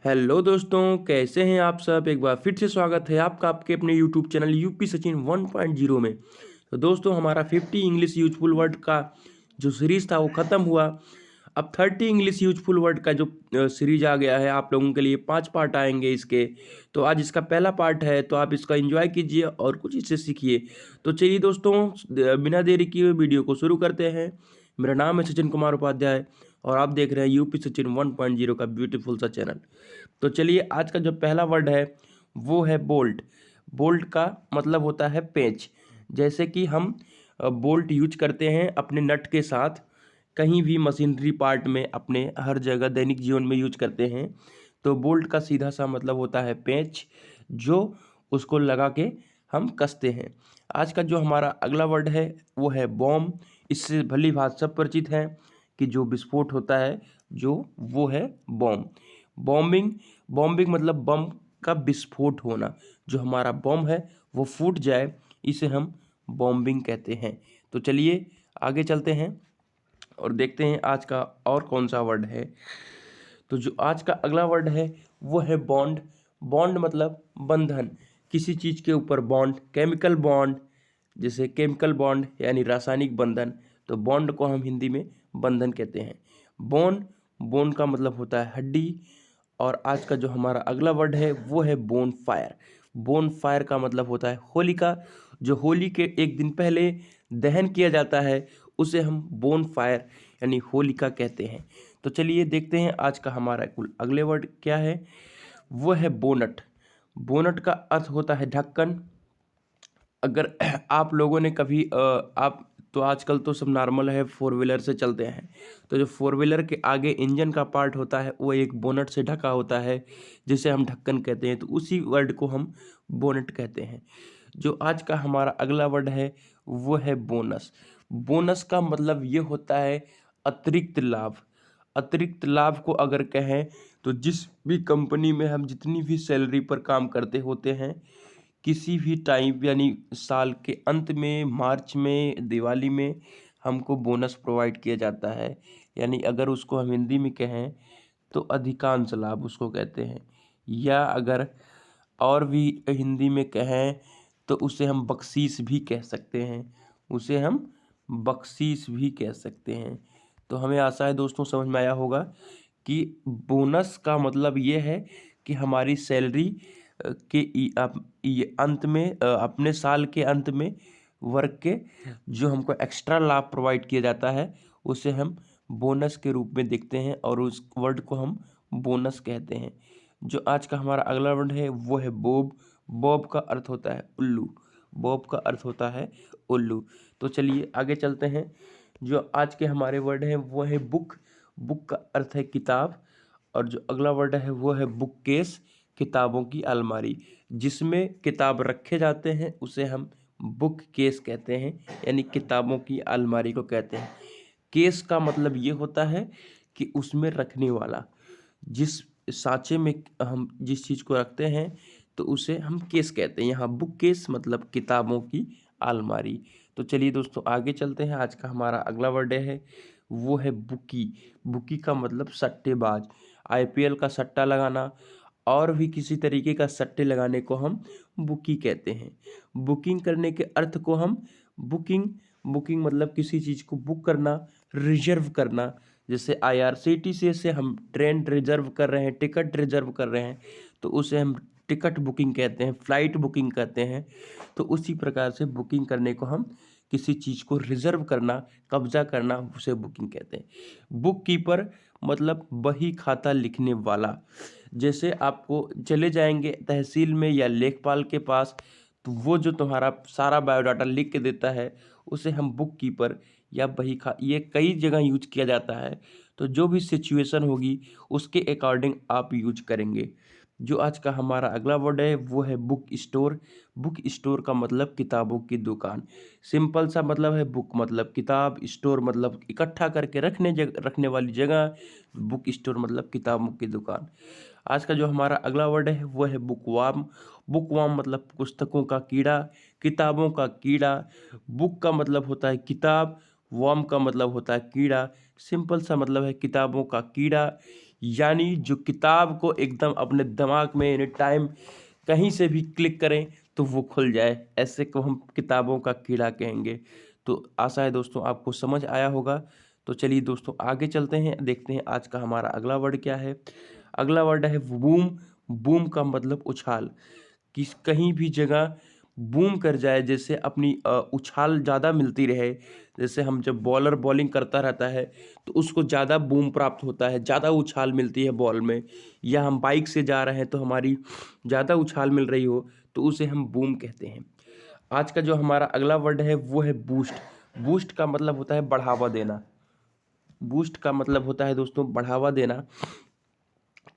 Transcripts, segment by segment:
Hello दोस्तों, कैसे हैं आप सब। एक बार फिर से स्वागत है आपका आपके अपने यूट्यूब चैनल यूपी सचिन 1.0 में। तो दोस्तों, हमारा 50 इंग्लिश यूजफुल वर्ड का जो सीरीज़ था वो ख़त्म हुआ। अब 30 इंग्लिश यूजफुल वर्ड का जो सीरीज आ गया है आप लोगों के लिए 5 पार्ट आएंगे इसके। तो आज इसका पहला पार्ट है, तो आप इसका एंजॉय कीजिए और कुछ इससे सीखिए। तो चलिए दोस्तों, बिना देरी किए वीडियो को शुरू करते हैं। मेरा नाम है सचिन कुमार उपाध्याय और आप देख रहे हैं यूपी सचिन 1.0 का ब्यूटीफुल सा चैनल। तो चलिए, आज का जो पहला वर्ड है वो है बोल्ट। बोल्ट का मतलब होता है पेंच। जैसे कि हम बोल्ट यूज करते हैं अपने नट के साथ, कहीं भी मशीनरी पार्ट में, अपने हर जगह दैनिक जीवन में यूज करते हैं। तो बोल्ट का सीधा सा मतलब होता है पेंच, जो उसको लगा के हम कसते हैं। आज का जो हमारा अगला वर्ड है वो है बॉम्ब। इससे भली भांति सब परिचित हैं कि जो विस्फोट होता है जो वो है बॉम्ब। बॉम्बिंग, बॉम्बिंग मतलब बम का विस्फोट होना। जो हमारा बम है वो फूट जाए, इसे हम बॉम्बिंग कहते हैं। तो चलिए आगे चलते हैं और देखते हैं आज का और कौन सा वर्ड है। तो जो आज का अगला वर्ड है वो है बॉन्ड। बॉन्ड मतलब बंधन, किसी चीज़ के ऊपर बॉन्ड, केमिकल बॉन्ड, जैसे केमिकल बॉन्ड यानी रासायनिक बंधन। तो बॉन्ड को हम हिंदी में बंधन कहते हैं। बोन, बोन का मतलब होता है हड्डी। और आज का जो हमारा अगला वर्ड है वो है बोन फायर। बोन फायर का मतलब होता है होलिका। जो होली के एक दिन पहले दहन किया जाता है उसे हम बोन फायर यानी होलिका कहते हैं। तो चलिए देखते हैं आज का हमारा कुल अगले वर्ड क्या है। वो है बोनट। बोनट का अर्थ होता है ढक्कन। अगर आप लोगों ने कभी आप तो आजकल तो सब नॉर्मल है, फोर व्हीलर से चलते हैं। तो जो फोर व्हीलर के आगे इंजन का पार्ट होता है वो एक बोनट से ढका होता है, जिसे हम ढक्कन कहते हैं। तो उसी वर्ड को हम बोनट कहते हैं। जो आज का हमारा अगला वर्ड है वो है बोनस। बोनस का मतलब ये होता है अतिरिक्त लाभ। अतिरिक्त लाभ को अगर कहें तो जिस भी कंपनी में हम जितनी भी सैलरी पर काम करते होते हैं, किसी भी टाइम यानी साल के अंत में, मार्च में, दिवाली में हमको बोनस प्रोवाइड किया जाता है। यानी अगर उसको हम हिंदी में कहें तो अधिकांश लाभ उसको कहते हैं। या अगर और भी हिंदी में कहें तो उसे हम बख्शीश भी कह सकते हैं। उसे हम बख्शीश भी कह सकते हैं। तो हमें आशा है दोस्तों समझ में आया होगा कि बोनस का मतलब ये है कि हमारी सैलरी के ये अंत में, अपने साल के अंत में वर्क के जो हमको एक्स्ट्रा लाभ प्रोवाइड किया जाता है उसे हम बोनस के रूप में देखते हैं और उस वर्ड को हम बोनस कहते हैं। जो आज का हमारा अगला वर्ड है वो है बॉब। बॉब का अर्थ होता है उल्लू। बॉब का अर्थ होता है उल्लू। तो चलिए आगे चलते हैं। जो आज के हमारे वर्ड हैं वो है बुक। बुक का अर्थ है किताब। और जो अगला वर्ड है वो है बुक केस, किताबों की अलमारी। जिसमें किताब रखे जाते हैं उसे हम बुक केस कहते हैं, यानी किताबों की अलमारी को कहते हैं। केस का मतलब ये होता है कि उसमें रखने वाला, जिस सांचे में हम जिस चीज़ को रखते हैं तो उसे हम केस कहते हैं। यहाँ बुक केस मतलब किताबों की अलमारी। तो चलिए दोस्तों आगे चलते हैं। आज का हमारा अगला वर्ड है वो है बुकी। बुकी का मतलब सट्टेबाज। आईपीएल का सट्टा लगाना और भी किसी तरीके का सट्टे लगाने को हम बुकी कहते हैं। बुकिंग करने के अर्थ को हम बुकिंग, बुकिंग मतलब किसी चीज़ को बुक करना, रिजर्व करना। जैसे आईआरसीटीसी से हम ट्रेन रिजर्व कर रहे हैं, टिकट रिजर्व कर रहे हैं, तो उसे हम टिकट बुकिंग कहते हैं, फ्लाइट बुकिंग कहते हैं। तो उसी प्रकार से बुकिंग करने को हम किसी चीज़ को रिजर्व करना, कब्जा करना, उसे बुकिंग कहते हैं। बुक कीपर मतलब बही खाता लिखने वाला। जैसे आपको चले जाएंगे तहसील में या लेखपाल के पास, तो वो जो तुम्हारा सारा बायोडाटा लिख के देता है उसे हम बुक कीपर या बही खा, ये कई जगह यूज किया जाता है। तो जो भी सिचुएशन होगी उसके अकॉर्डिंग आप यूज करेंगे। जो आज का हमारा अगला वर्ड है वो है बुक स्टोर। बुक स्टोर का मतलब किताबों की दुकान। सिंपल सा मतलब है, बुक मतलब किताब, स्टोर मतलब इकट्ठा करके रखने वाली जगह, बुक स्टोर मतलब किताबों की दुकान। आज का जो हमारा अगला वर्ड है वो है बुकवार्म। बुकवार्म मतलब पुस्तकों का कीड़ा, किताबों का कीड़ा। बुक का मतलब होता है किताब, वर्म का मतलब होता है कीड़ा। सिंपल सा मतलब है किताबों का कीड़ा यानी जो किताब को एकदम अपने दिमाग में एनी टाइम कहीं से भी क्लिक करें तो वो खुल जाए, ऐसे को हम किताबों का कीड़ा कहेंगे। तो आशा है दोस्तों आपको समझ आया होगा। तो चलिए दोस्तों आगे चलते हैं, देखते हैं आज का हमारा अगला वर्ड क्या है। अगला वर्ड है बूम। बूम का मतलब उछाल, किस कहीं भी जगह बूम कर जाए, जैसे अपनी उछाल ज़्यादा मिलती रहे। जैसे हम जब बॉलर बॉलिंग करता रहता है तो उसको ज़्यादा बूम प्राप्त होता है, ज़्यादा उछाल मिलती है बॉल में। या हम बाइक से जा रहे हैं तो हमारी ज़्यादा उछाल मिल रही हो तो उसे हम बूम कहते हैं। आज का जो हमारा अगला वर्ड है वो है बूस्ट। बूस्ट का मतलब होता है बढ़ावा देना। बूस्ट का मतलब होता है दोस्तों बढ़ावा देना,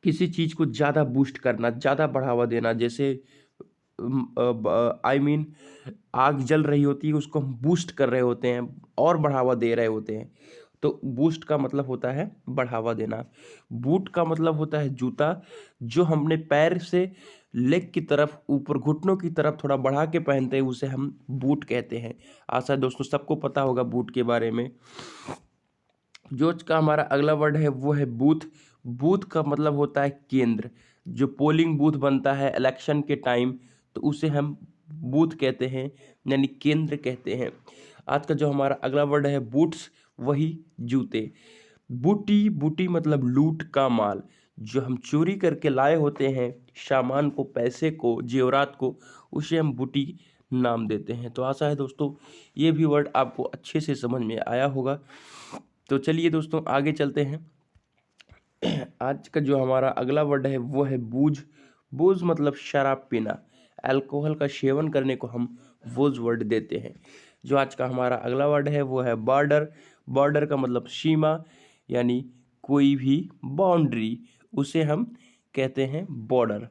किसी चीज़ को ज़्यादा बूस्ट करना, ज़्यादा बढ़ावा देना। जैसे आई मीन आग जल रही होती है, उसको हम बूस्ट कर रहे होते हैं और बढ़ावा दे रहे होते हैं। तो बूस्ट का मतलब होता है बढ़ावा देना। बूट का मतलब होता है जूता, जो हमने पैर से लेग की तरफ ऊपर घुटनों की तरफ थोड़ा बढ़ा के पहनते हैं, उसे हम बूट कहते हैं। आशा है दोस्तों सबको पता होगा बूट के बारे में। जो का हमारा अगला वर्ड है वो है बूथ। बूथ का मतलब होता है केंद्र। जो पोलिंग बूथ बनता है इलेक्शन के टाइम तो उसे हम बूथ कहते हैं, यानी केंद्र कहते हैं। आज का जो हमारा अगला वर्ड है बूट्स, वही जूते। बूटी, बूटी मतलब लूट का माल, जो हम चोरी करके लाए होते हैं सामान को, पैसे को, जेवरात को, उसे हम बूटी नाम देते हैं। तो आशा है दोस्तों ये भी वर्ड आपको अच्छे से समझ में आया होगा। तो चलिए दोस्तों आगे चलते हैं। आज का जो हमारा अगला वर्ड है वो है बूझ। बूझ मतलब शराब पीना, अल्कोहल का सेवन करने को हम बूझ वर्ड देते हैं। जो आज का हमारा अगला वर्ड है वो है बॉर्डर। बॉर्डर का मतलब सीमा, यानी कोई भी बाउंड्री, उसे हम कहते हैं बॉर्डर।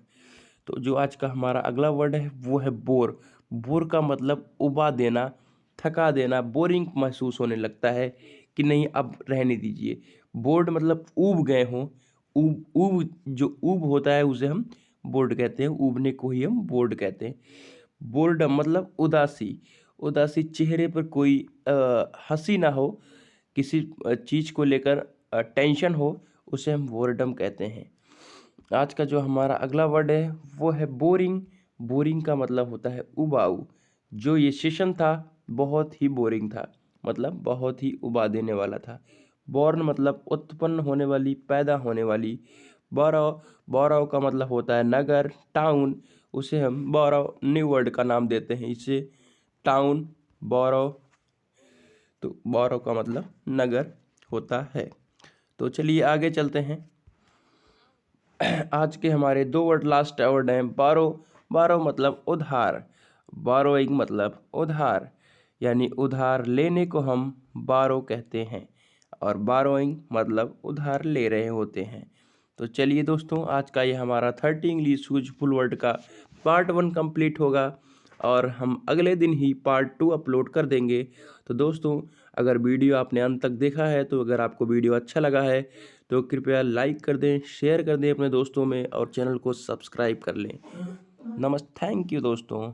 तो जो आज का हमारा अगला वर्ड है वो है बोर। बोर का मतलब उबा देना, थका देना, बोरिंग महसूस होने लगता है कि नहीं अब रहने दीजिए। बोर्ड मतलब ऊब गए हों। ऊब ऊब जो ऊब होता है उसे हम बोर्ड कहते हैं, ऊबने को ही हम बोर्ड कहते हैं। बोर्ड मतलब उदासी। उदासी चेहरे पर कोई हंसी ना हो, किसी चीज़ को लेकर टेंशन हो, उसे हम बोर्डम कहते हैं। आज का जो हमारा अगला वर्ड है वो है बोरिंग। बोरिंग का मतलब होता है उबाऊ। जो ये सेशन था बहुत ही बोरिंग था, मतलब बहुत ही उबा देने वाला था। बॉर्न मतलब उत्पन्न होने वाली, पैदा होने वाली। बोरो, बोरो का मतलब होता है नगर, टाउन, उसे हम बोरो न्यू वर्ड का नाम देते हैं इसे, टाउन, बोरो। तो बोरो का मतलब नगर होता है। तो चलिए आगे चलते हैं। आज के हमारे दो वर्ड लास्ट वर्ड हैं बारो। बारो मतलब उधार। बारोइंग मतलब उधार, यानी उधार लेने को हम बारो कहते हैं, और बारोइंग मतलब उधार ले रहे होते हैं। तो चलिए दोस्तों आज का ये हमारा 30 इंग्लिश यूजफुल वर्ड का पार्ट 1 कंप्लीट होगा, और हम अगले दिन ही पार्ट 2 अपलोड कर देंगे। तो दोस्तों अगर वीडियो आपने अंत तक देखा है, तो अगर आपको वीडियो अच्छा लगा है तो कृपया लाइक कर दें, शेयर कर दें अपने दोस्तों में, और चैनल को सब्सक्राइब कर लें। थैंक यू दोस्तों।